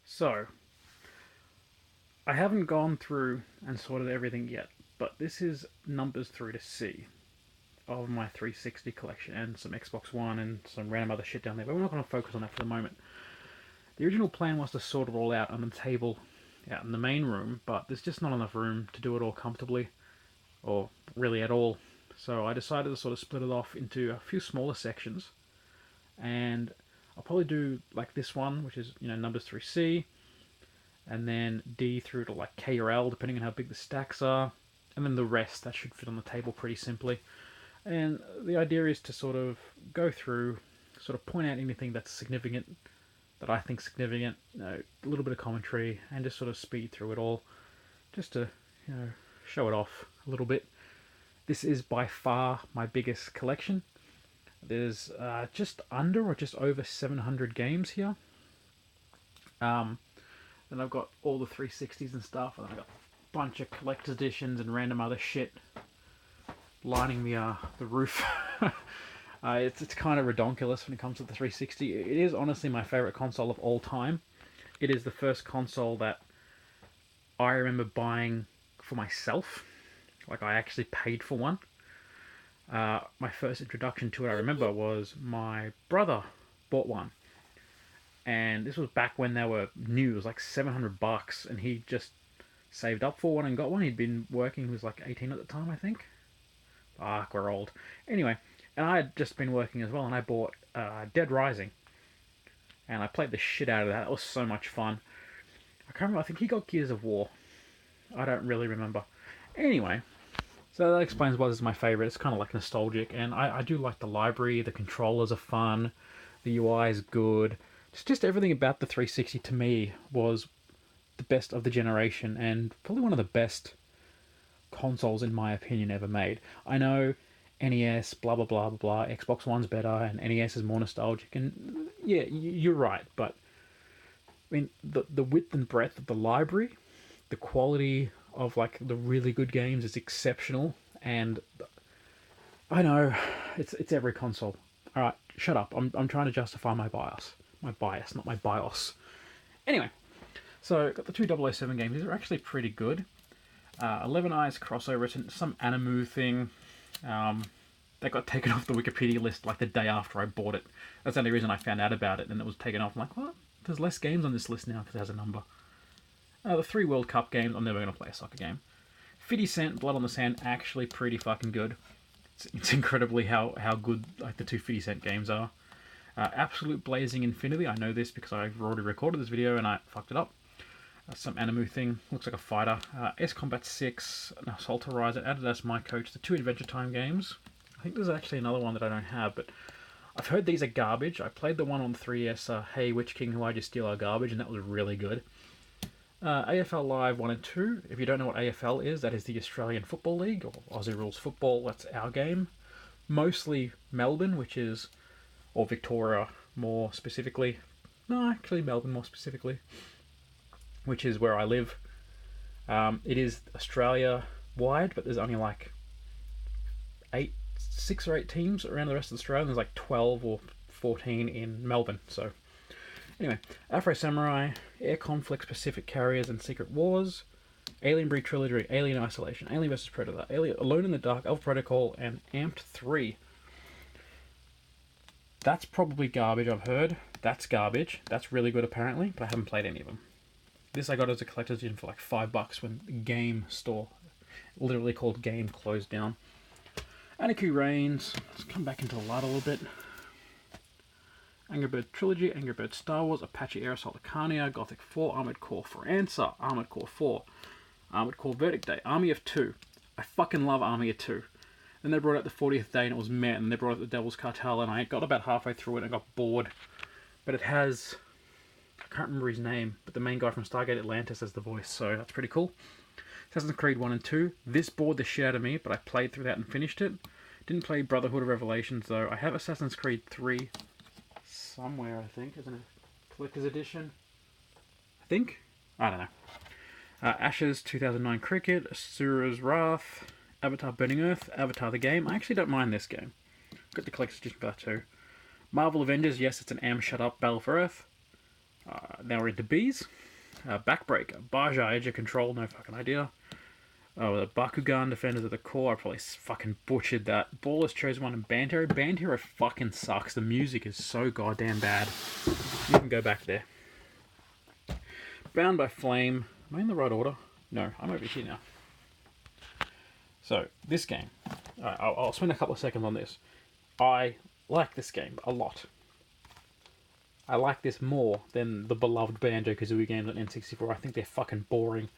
So, I haven't gone through and sorted everything yet, but this is numbers through to C of my 360 collection and some Xbox One and some random other shit down there, but we're not going to focus on that for the moment. The original plan was to sort it all out on the table out in the main room, but there's just not enough room to do it all comfortably, or really at all. So I decided to sort of split it off into a few smaller sections, and I'll probably do like this one, which is numbers through C, and then D through to like K or L, depending on how big the stacks are, and then the rest that should fit on the table pretty simply. And the idea is to sort of go through, sort of point out anything that's significant, that I think significant, a little bit of commentary, and just sort of speed through it all, just to show it off a little bit. This is by far my biggest collection. There's just under or just over 700 games here. Then I've got all the 360s and stuff, and I've got a bunch of collector's editions and random other shit lining the roof. It's kind of redonkulous when it comes to the 360. It is honestly my favorite console of all time. It is the first console that I remember buying for myself. Like, I actually paid for one. My first introduction to it, I remember, was my brother bought one. And this was back when they were new. It was like $700, and he just saved up for one and got one. He'd been working, he was like 18 at the time, I think. We're old. Anyway, and I had just been working as well, and I bought Dead Rising. And I played the shit out of that. It was so much fun. I can't remember, I think he got Gears of War. I don't really remember. Anyway, so that explains why this is my favourite. It's kind of like nostalgic, and I do like the library. The controllers are fun. The UI is good. Just everything about the 360 to me was the best of the generation, and probably one of the best consoles in my opinion ever made. I know NES, blah blah blah blah blah. Xbox One's better, and NES is more nostalgic. And yeah, you're right, but I mean the width and breadth of the library, the quality of like the really good games is exceptional. And I know it's every console. All right, shut up. I'm trying to justify my bias. My bias, not my BIOS. Anyway, so got the two 007 games. These are actually pretty good. 11 Eyes crossover. It's some Animu thing. That got taken off the Wikipedia list like the day after I bought it. That's the only reason I found out about it, and it was taken off. I'm like, what? There's less games on this list now because it has a number. The 3 World Cup games. I'm never going to play a soccer game. 50 Cent, Blood on the Sand, actually pretty fucking good. It's incredibly how good like the two 50 Cent games are. Absolute Blazing Infinity. I know this because I've already recorded this video and I fucked it up. Some Animu thing. Looks like a fighter. S Combat 6, Assault Horizon, Adidas My Coach, the 2 Adventure Time games. I think there's actually another one that I don't have, but I've heard these are garbage. I played the one on 3DS, Hey Witch King, Who I Just Steal Our Garbage, and that was really good. AFL Live 1 and 2. If you don't know what AFL is, that is the Australian Football League, or Aussie Rules Football. That's our game. Mostly Melbourne, which is, or Victoria more specifically. No, actually Melbourne more specifically, which is where I live. It is Australia wide, but there's only like 6 or 8 teams around the rest of Australia. And there's like 12 or 14 in Melbourne. So anyway, Afro Samurai, Air Conflicts, Pacific Carriers, and Secret Wars, Alien Breed Trilogy, Alien Isolation, Alien vs Predator, Alien Alone in the Dark, Alpha Protocol, and Amped 3. That's probably garbage, I've heard. That's garbage. That's really good apparently, but I haven't played any of them. This I got as a collector's edition for like $5 when the Game store, literally called Game, closed down. Anarchy Reigns. Let's come back into the light a little bit. Angry Bird Trilogy, Angry Bird Star Wars, Apache Air Assault Arcania, Gothic 4, Armored Core 4 Answer, Armored Core 4, Armored Core Verdict Day, Army of 2. I fucking love Army of 2. Then they brought out the 40th Day and it was meh, and they brought out the Devil's Cartel and I got about halfway through it and I got bored. But it has, I can't remember his name, but the main guy from Stargate Atlantis as the voice, so that's pretty cool. Assassin's Creed 1 and 2. This bored the shit out of me, but I played through that and finished it. Didn't play Brotherhood of Revelations though. I have Assassin's Creed 3 somewhere, I think, isn't it? Collector's Edition, I think? I don't know. Ashes 2009 Cricket, Asura's Wrath, Avatar Burning Earth, Avatar the Game. I actually don't mind this game. Got the collector's edition for that too. Marvel Avengers, yes, it's an Am Shut Up Battle for Earth. Now we're into Bs. Backbreaker, Baja, Edge of Control, no fucking idea. Oh, the Bakugan, Defenders of the Core, I probably fucking butchered that. Baller's Chosen One and Band Hero. Band Hero fucking sucks. The music is so goddamn bad. You can go back there. Bound by Flame. Am I in the right order? No, I'm over here now. So, this game. Alright, I'll spend a couple of seconds on this. I like this game a lot. I like this more than the beloved Banjo-Kazooie games on N64. I think they're fucking boring.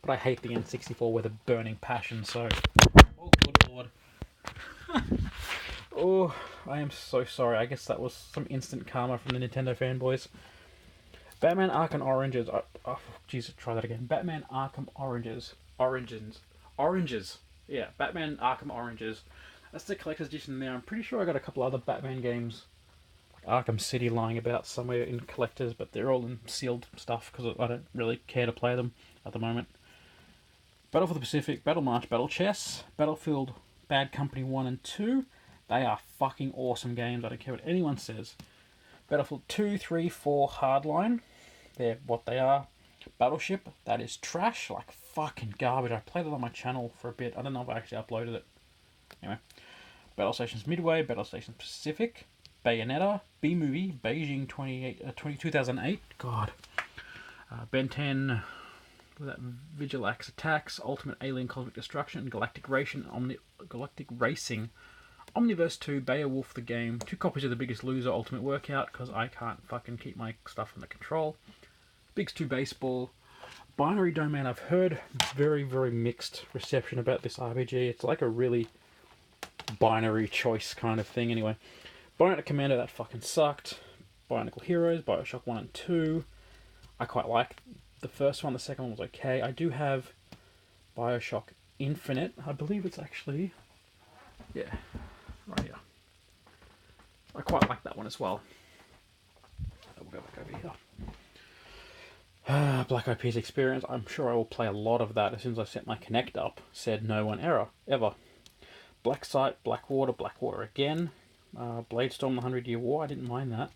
But I hate the N64 with a burning passion, so... Oh, good lord. Oh, I am so sorry. I guess that was some instant karma from the Nintendo fanboys. Batman Arkham Oranges. Oh, Jesus, try that again. Batman Arkham Oranges. Oranges. Yeah, Batman Arkham Oranges. That's the collector's edition there. I'm pretty sure I got a couple other Batman games. Arkham City lying about somewhere in collectors, but they're all in sealed stuff because I don't really care to play them at the moment. Battle for the Pacific, Battle March, Battle Chess, Battlefield Bad Company 1 and 2. They are fucking awesome games. I don't care what anyone says. Battlefield 2, 3, 4, Hardline. They're what they are. Battleship, that is trash. Like fucking garbage. I played it on my channel for a bit. I don't know if I actually uploaded it. Anyway. Battle Stations Midway, Battle Stations Pacific, Bayonetta, B-Movie, Beijing 2008. God. Ben 10... that Vigilax Attacks, Ultimate Alien Cosmic Destruction, Galactic Racing, Omniverse 2, Beowulf the Game, 2 copies of The Biggest Loser Ultimate Workout, because I can't fucking keep my stuff under control. Bigs 2 Baseball, Binary Domain. I've heard very, very mixed reception about this RPG. It's like a really binary choice kind of thing anyway. Bionicle Commando, that fucking sucked. Bionicle Heroes, Bioshock 1 and 2. I quite like the first one. The second one was okay. I do have Bioshock Infinite. I believe it's actually... yeah, right here. I quite like that one as well. We'll go back over here. Black Eyed Peas Experience. I'm sure I will play a lot of that as soon as I set my Kinect up. Said no one error, ever. Black Sight, Blackwater again. Bladestorm, the 100-Year War. I didn't mind that.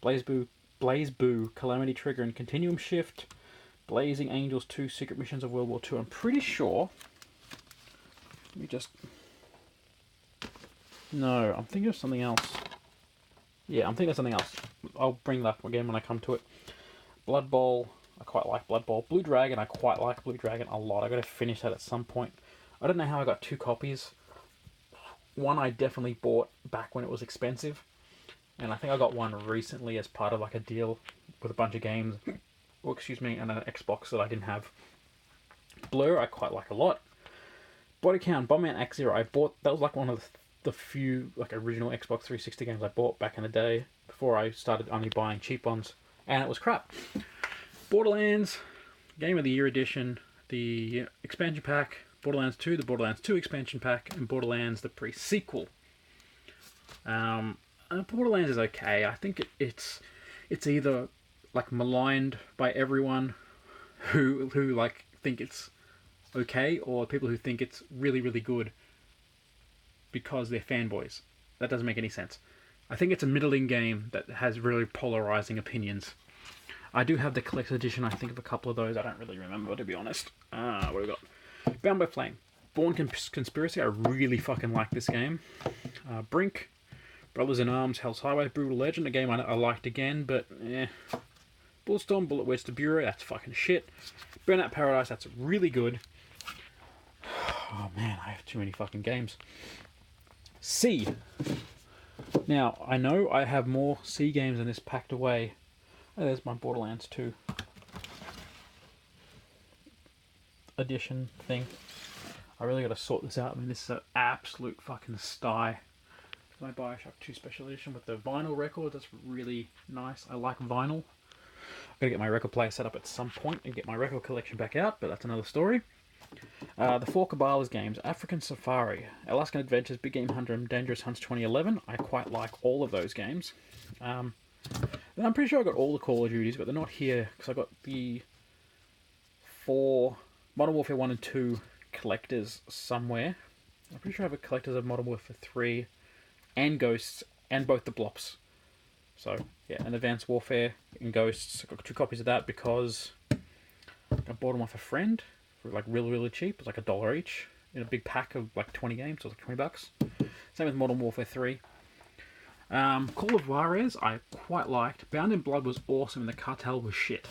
BlazBlue, Calamity Trigger and Continuum Shift. Blazing Angels 2, Secret Missions of World War II. I'm pretty sure... let me just... no, I'm thinking of something else. Yeah, I'm thinking of something else. I'll bring that up again when I come to it. Blood Bowl, I quite like Blood Bowl. Blue Dragon, I quite like Blue Dragon a lot. I got to finish that at some point. I don't know how I got 2 copies. One I definitely bought back when it was expensive. And I think I got one recently as part of like a deal with a bunch of games. Oh, excuse me, and an Xbox that I didn't have. Blur, I quite like a lot. Body Count, Bomberman Act Zero, I bought... that was like one of the few like original Xbox 360 games I bought back in the day before I started only buying cheap ones, and it was crap. Borderlands, Game of the Year Edition, the expansion pack, Borderlands 2, the Borderlands 2 expansion pack, and Borderlands the pre-sequel. Borderlands is okay. I think it's either like maligned by everyone who like think it's okay, or people who think it's really, really good because they're fanboys. That doesn't make any sense. I think it's a middling game that has really polarizing opinions. I do have the collector's edition. I think of a couple of those. I don't really remember, to be honest. What do we got? Bound by Flame. Bourne Conspiracy. I really fucking like this game. Brink. Brothers in Arms. Hell's Highway. Brutal Legend. A game I liked again, but eh. Bulletstorm. Bullet Wedge to Bureau. That's fucking shit. Burnout Paradise. That's really good. Oh man, I have too many fucking games. C. Now, I know I have more C games than this packed away. Oh, there's my Borderlands 2 edition thing. I really got to sort this out. I mean, this is an absolute fucking sty. My Bioshock 2 Special Edition with the vinyl record. That's really nice. I like vinyl. I've got to get my record player set up at some point and get my record collection back out, but that's another story. The 4 Cabela's games. African Safari, Alaskan Adventures, Big Game Hunter, and Dangerous Hunts 2011. I quite like all of those games. I'm pretty sure I got all the Call of Duties, but they're not here because I got the 4 Modern Warfare 1 and 2 collectors somewhere. I'm pretty sure I have a collectors of Modern Warfare 3 and Ghosts and both the Blops. So yeah, and Advanced Warfare and Ghosts. I got 2 copies of that because I bought them off a friend for like really cheap. It was like $1 each in a big pack of like 20 games, so it was like $20. Same with Modern Warfare 3. Call of Juarez I quite liked. Bound in Blood was awesome and the cartel was shit.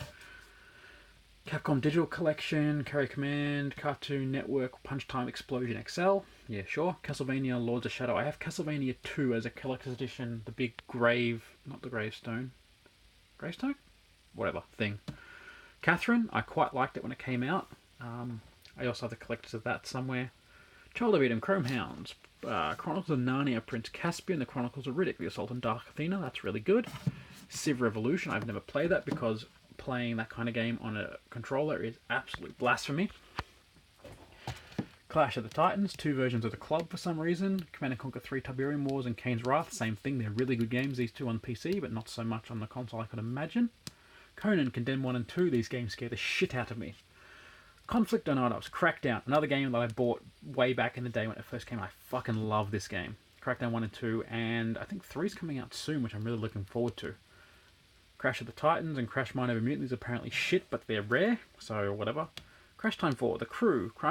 Capcom Digital Collection, Carrier Command, Cartoon Network, Punch Time Explosion XL. Yeah, sure. Castlevania Lords of Shadow. I have Castlevania 2 as a collector's edition. The big grave... Not the gravestone. Gravestone? Whatever. Thing. Catherine. I quite liked it when it came out. I also have the collectors of that somewhere. Child of Eden, Chrome Hounds. Chronicles of Narnia, Prince Caspian, The Chronicles of Riddick, The Assault on Dark Athena. That's really good. Civ Revolution. I've never played that because... playing that kind of game on a controller is absolute blasphemy. Clash of the Titans, 2 versions of the club for some reason. Command & Conquer 3 Tiberium Wars and Kane's Wrath, same thing. They're really good games, these 2 on PC, but not so much on the console I could imagine. Conan, Condemned 1 and 2, these games scare the shit out of me. Conflict Donatos, Crackdown, another game that I bought way back in the day when it first came out. I fucking love this game. Crackdown 1 and 2, and I think 3's coming out soon, which I'm really looking forward to. Crash of the Titans and Crash Mine Over Mutiny is apparently shit, but they're rare, so whatever. Crash Time 4, The Crew,